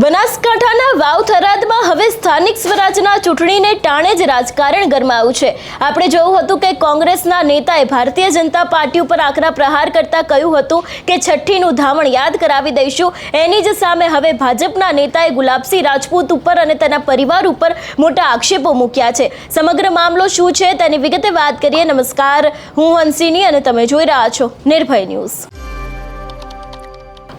બનાસકાંઠાના વાવ થરાદમાં હવે સ્થાનિક સ્વરાજના ચૂંટણીને ટાણે જ રાજકારણ ગરમાયું છે। આપણે જોયું હતું કે કોંગ્રેસના નેતાએ ભારતીય જનતા પાર્ટી ઉપર આકરા પ્રહાર કરતા કહ્યું હતું કે છઠ્ઠીનું ધાવણ યાદ કરાવી દઈશું। એની જ સામે હવે ભાજપના નેતાએ ગુલાબસિંહ રાજપૂત ઉપર અને તેના પરિવાર ઉપર મોટા આક્ષેપો મૂક્યા છે। સમગ્ર મામલો શું છે તેની વિગતે વાત કરીએ। નમસ્કાર, હું હંસિની અને તમે જોઈ રહ્યા છો નિર્ભય ન્યૂઝ।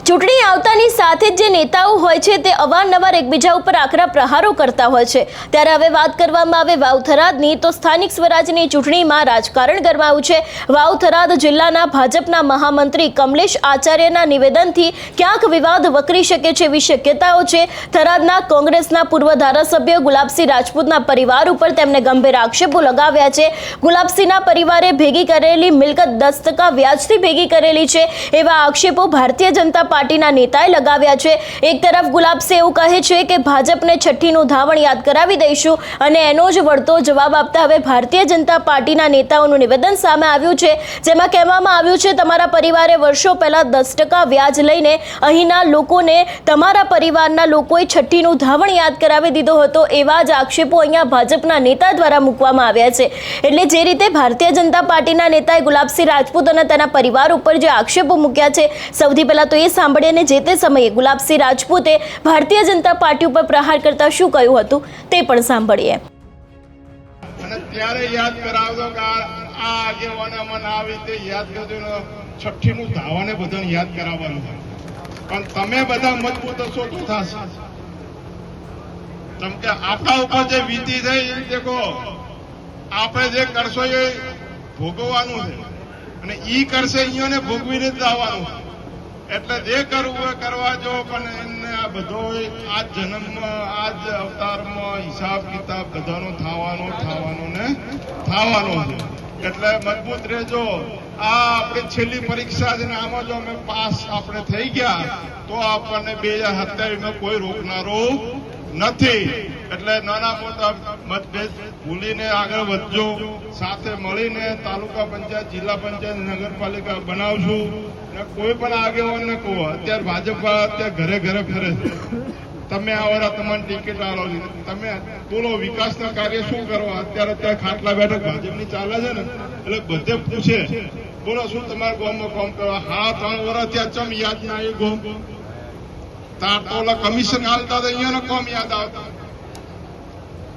ચૂંટણી આવતાની સાથે જે નેતાઓ હોય છે તે અવારનવાર એકબીજા ઉપર આકરા પ્રહારો કરતા હોય છે। ત્યારે હવે વાત કરવામાં આવે વાવ થરાદની, તો સ્થાનિક સ્વરાજની ચૂંટણીમાં રાજકારણ ગરમાયું છે। વાવ થરાદ જિલ્લાના ભાજપના મહામંત્રી કમલેશ આચાર્યના નિવેદનથી ક્યાંક વિવાદ વકરી શકે છે એવી શક્યતાઓ છે। થરાદના કોંગ્રેસના પૂર્વ ધારાસભ્ય ગુલાબસિંહ રાજપૂતના પરિવાર ઉપર તેમને ગંભીર આક્ષેપો લગાવ્યા છે। ગુલાબસિંહના પરિવારે ભેગી કરેલી મિલકત 10% વ્યાજથી ભેગી કરેલી છે એવા આક્ષેપો ભારતીય જનતા પાર્ટીના નેતાએ લગાવ્યા છે। એક તરફ ગુલાબસિંહ એવું કહે છે કે ભાજપને છઠ્ઠીનું ધાવણ યાદ કરાવી દઈશું અને એનો જ વળતો જવાબ આપતા હવે ભારતીય જનતા પાર્ટીના નેતાઓનું નિવેદન સામે આવ્યું છે, જેમાં કહેવામાં આવ્યું છે તમારા પરિવારે વર્ષો પહેલા 10% વ્યાજ લઈને અહીંના લોકોને તમારા પરિવારના લોકોએ છઠ્ઠીનું ધાવણ યાદ કરાવી દીધો હતો। એવા જ આક્ષેપો અહીંયા ભાજપના નેતા દ્વારા મૂકવામાં આવ્યા છે। એટલે જે રીતે ભારતીય જનતા પાર્ટીના નેતાએ ગુલાબસિંહ રાજપૂત અને તેના પરિવાર ઉપર જે આક્ષેપો મૂક્યા છે, સૌથી પહેલા તો એ સાંભળીને જે તે સમયે ગુલાબસિંહ રાજપૂતે ભારતીય જનતા પાર્ટી ઉપર પ્રહાર કરતા શું કહ્યું હતું તે પણ સાંભળીએ। અને ત્યારે યાદ કરાવજો કે આ આગેવાને મને આવી તે યાદ કરજો, છઠ્ઠીનું ધાવાને બધાને યાદ કરાવવાનું છે। પણ તમે બધા મજબૂત હશો તો થશે। કેમ કે આપણા ઉપર જે વીતી થઈ એ દેખો, આપણે જે કરશો એ ભોગવવાનું છે અને ઈ કરશે અહીંયાને ભોગવીને જ આવવાનું છે। એટલે જે કરવું એ કરવા જો, પણ એને આ બધો આ જન્મમાં આ જ અવતારમાં હિસાબ કિતાબ બધાનો થવાનો છે। એટલે મજબૂત રહેજો। આ આપણી છેલ્લી પરીક્ષા છે ને આમાં જો અમે પાસ આપણે થઈ ગયા તો આપણને 2027માં કોઈ રોકનારું નથી। એટલે નાના મોટા મતભેદ ભૂલીને આગળ વધજો, સાથે મળીને તાલુકા પંચાયત, જિલ્લા પંચાયત, નગરપાલિકા બનાવશું। કોઈ પણ આગેવાનને કહો, અત્યારે ભાજપ અત્યારે ઘરે ઘરે ફરે છે, તમે આવો તમારી ટિકિટ આલો, તમે બોલો વિકાસના કાર્ય શું કરવા? અત્યારે ખાટલા બેઠક ભાજપની ચાલે છે ને, એટલે બધે પૂછે બોલો શું તમારા ગામમાં કામ કરવા? 3 વર્ષ ત્યાં ચમ યાદ ના આવ્યું? તાર તો ઓલા કમિશન હાલતા હતા, અહીંયાનો કામ યાદ આવતા।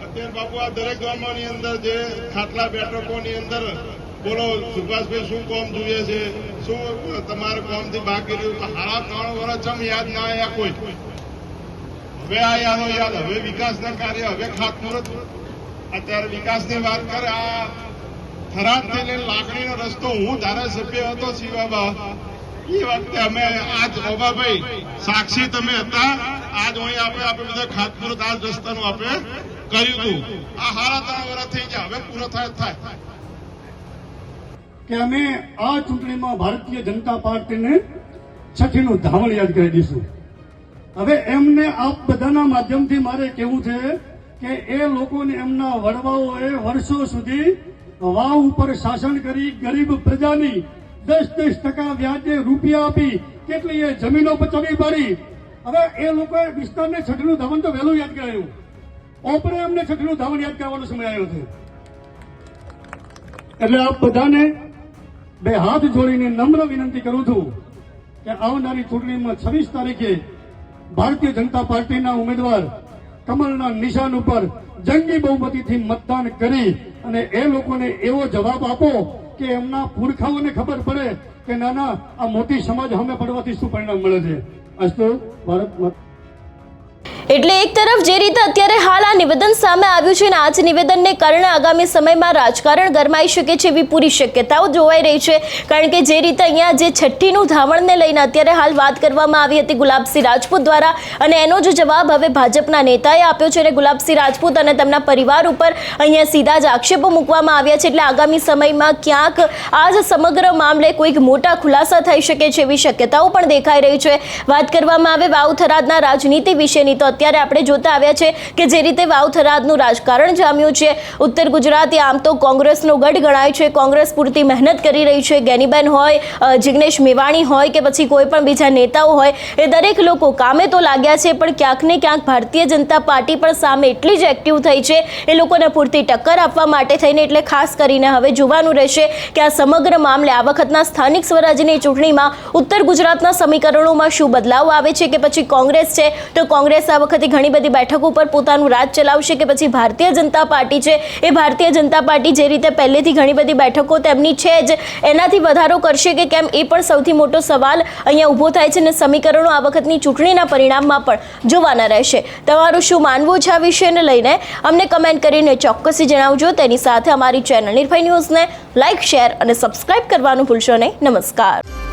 અત્યારે બાપુ આ દરેક ગામોની અંદર જે ખાટલા બેઠકોની અંદર બોલો સુભાષભાઈ શું કામ જોઈએ છે, શું તમારા કામથી બાકી રહ્યું? તો 3 વર્ષ ચમ યાદ ના આવ્યા કોઈ? હવે આ યાદ, હવે વિકાસના કાર્ય, હવે ખાતમુહૂર્ત, અત્યારે વિકાસની વાત કરે। આ થરાદથી લઈને લાકડીનો રસ્તો હું ધારાસભ્ય હતો શિવાબા, એ વખતે અમે આજ ઓબાભાઈ સાક્ષી તમે હતા, આજ અહીં આપણે બધા ખાતમુહૂર્ત આ રસ્તાનું આપણે કર્યું હતું। આ 3 વર્ષ થઈ ગયા, હવે પૂરો થાય કે અમે આ ચૂંટણીમાં ભારતીય જનતા પાર્ટીને છઠ્ઠીનું ધાવણ યાદ કરી દઈશું। હવે એમને આપ બધાના માધ્યમથી મારે કહેવું છે કે એ લોકોને એમના વડવાઓએ વર્ષો સુધી વાવ ઉપર શાસન કરી ગરીબ પ્રજાની 10% વ્યાજે રૂપિયા આપી કેટલી જમીનો બચાવી પાડી। હવે એ લોકોએ વિસ્તારને છઠ્ઠીનું ધાવણ તો વહેલું યાદ કરાયું, ઓપરે એમને છઠ્ઠીનું ધાવણ યાદ કરવાનો સમય આવ્યો છે। એટલે આપ બધાને બે હાથ જોડીને નમ્ર વિનંતી કરું છું કે આવનારી ચૂંટણીમાં 26 તારીખે ભારતીય જનતા પાર્ટીના ઉમેદવાર કમલના નિશાન ઉપર જંગી બહુમતીથી મતદાન કરી અને એ લોકોને એવો જવાબ આપો કે એમના પુરખાઓને ખબર પડે કે નાના આ મોટી સમાજ સામે પડવાથી શું પરિણામ મળે છે। અસ્તુ ભારત માતા। એટલે એક તરફ જે રીતે અત્યારે હાલ આ નિવેદન સામે આવ્યું છે અને આ જ નિવેદનને કારણે આગામી સમયમાં રાજકારણ ગરમાઈ શકે છે એવી પૂરી શક્યતાઓ જોવાઈ રહી છે। કારણ કે જે રીતે અહીંયા જે છઠ્ઠીનું ધાવણને લઈને અત્યારે હાલ વાત કરવામાં આવી હતી ગુલાબસિંહ રાજપૂત દ્વારા, અને એનો જ જવાબ હવે ભાજપના નેતાએ આપ્યો છે અને ગુલાબસિંહ રાજપૂત અને તેમના પરિવાર ઉપર અહીંયા સીધા જ આક્ષેપો મૂકવામાં આવ્યા છે। એટલે આગામી સમયમાં ક્યાંક આ જ સમગ્ર મામલે કોઈક મોટા ખુલાસા થઈ શકે છે એવી શક્યતાઓ પણ દેખાઈ રહી છે। વાત કરવામાં આવે વાવ થરાદના રાજનીતિ વિશેની, તો અત્યારે આપણે જોતા આવ્યા છે કે જે રીતે વાવ-થરાદનું રાજકારણ જામ્યું છે. ઉત્તર ગુજરાત એ આમ તો કોંગ્રેસનો ગઢ ગણાય છે. કોંગ્રેસ પૂરતી મહેનત કરી રહી છે. ગેનીબેન હોય, જિગ્નેશ મેવાણી હોય કે પછી કોઈ પણ બીજા નેતાઓ હોય, એ દરેક લોકો કામે તો લાગ્યા છે, પણ ક્યાંક ને ક્યાંક ભારતીય જનતા પાર્ટી પણ સામે એટલી જ એક્ટિવ થઈ છે એ લોકોને પૂરતી ટક્કર આપવા માટે થઈને. એટલે ખાસ કરીને હવે જોવાનું રહેશે કે આ સમગ્ર મામલે આ વખતના સ્થાનિક સ્વરાજ્યની ચૂંટણીમાં ઉત્તર ગુજરાતના સમીકરણોમાં શું બદલાવ આવે છે, કે પછી કોંગ્રેસ છે તો કોંગ્રેસ આ વખતે ઘણી બધી બેઠકો પર પોતાનું રાજ ચલાવશે, કે પછી ભારતીય જનતા પાર્ટી છે એ ભારતીય જનતા પાર્ટી જે રીતે પહેલેથી ઘણી બધી બેઠકો તેમની છે જ એનાથી વધારો કરશે કે કેમ, એ પણ સૌથી મોટો સવાલ અહીંયા ઊભો થાય છે. અને સમીકરણો આ વખતની ચૂંટણીના પરિણામમાં પણ જોવાના રહેશે. તમારું શું માનવું છે આ વિષયને લઈને અમને કમેન્ટ કરીને ચોક્કસથી જણાવજો. તેની સાથે અમારી ચેનલ નિર્ભય ન્યૂઝને લાઇક, શેર અને સબસ્ક્રાઇબ કરવાનું ભૂલશો નહીં. નમસ્કાર.